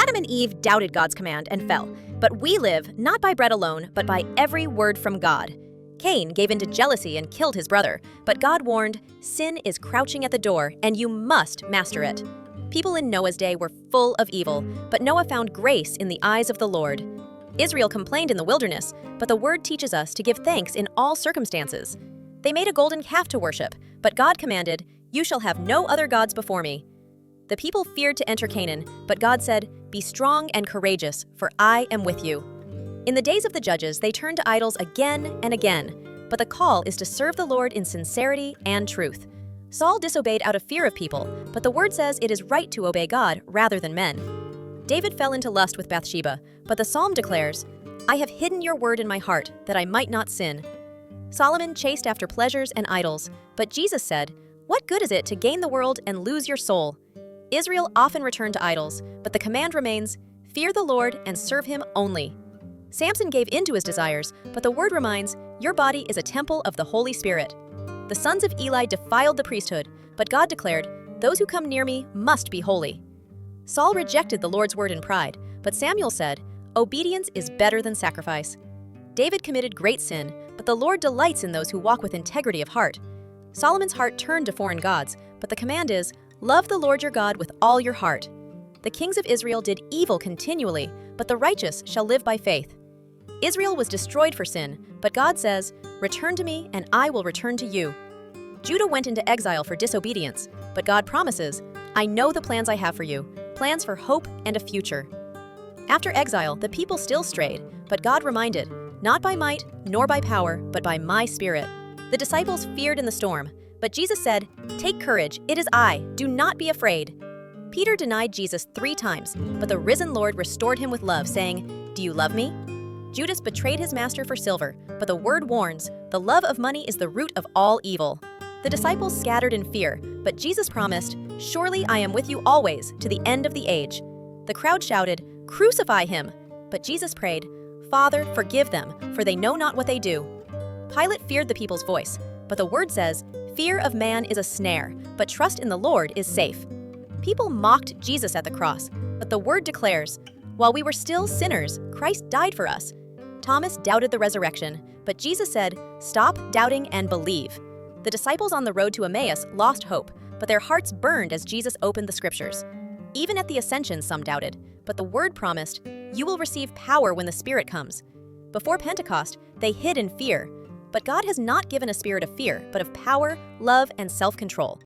Adam and Eve doubted God's command and fell. But we live not by bread alone, but by every word from God. Cain gave in to jealousy and killed his brother, but God warned, sin is crouching at the door, and you must master it. People in Noah's day were full of evil, but Noah found grace in the eyes of the Lord. Israel complained in the wilderness, but the word teaches us to give thanks in all circumstances. They made a golden calf to worship, but God commanded, "You shall have no other gods before me." The people feared to enter Canaan, but God said, "Be strong and courageous, for I am with you." In the days of the judges, they turned to idols again and again, but the call is to serve the Lord in sincerity and truth. Saul disobeyed out of fear of people, but the word says it is right to obey God rather than men. David fell into lust with Bathsheba, but the psalm declares, "I have hidden your word in my heart, that I might not sin." Solomon chased after pleasures and idols, but Jesus said, "What good is it to gain the world and lose your soul?" Israel often returned to idols, but the command remains, "Fear the Lord and serve him only." Samson gave in to his desires, but the word reminds, "Your body is a temple of the Holy Spirit." The sons of Eli defiled the priesthood, but God declared, "Those who come near me must be holy." Saul rejected the Lord's word in pride, but Samuel said, "Obedience is better than sacrifice." David committed great sin, but the Lord delights in those who walk with integrity of heart. Solomon's heart turned to foreign gods, but the command is, "Love the Lord your God with all your heart." The kings of Israel did evil continually, but the righteous shall live by faith. Israel was destroyed for sin, but God says, "Return to me, and I will return to you." Judah went into exile for disobedience, but God promises, "I know the plans I have for you, plans for hope and a future." After exile, the people still strayed, but God reminded, "Not by might, nor by power, but by my Spirit." The disciples feared in the storm, but Jesus said, "Take courage, it is I, do not be afraid." Peter denied Jesus 3 times, but the risen Lord restored him with love, saying, "Do you love me?" Judas betrayed his master for silver, but the word warns, the love of money is the root of all evil. The disciples scattered in fear, but Jesus promised, "Surely I am with you always, to the end of the age." The crowd shouted, "Crucify him!" But Jesus prayed, "Father, forgive them, for they know not what they do." Pilate feared the people's voice, but the word says, "Fear of man is a snare, but trust in the Lord is safe." People mocked Jesus at the cross, but the word declares, "While we were still sinners, Christ died for us." Thomas doubted the resurrection, but Jesus said, "Stop doubting and believe." The disciples on the road to Emmaus lost hope, but their hearts burned as Jesus opened the scriptures. Even at the ascension, some doubted, but the word promised, "You will receive power when the Spirit comes." Before Pentecost, they hid in fear, but God has not given a spirit of fear, but of power, love, and self-control.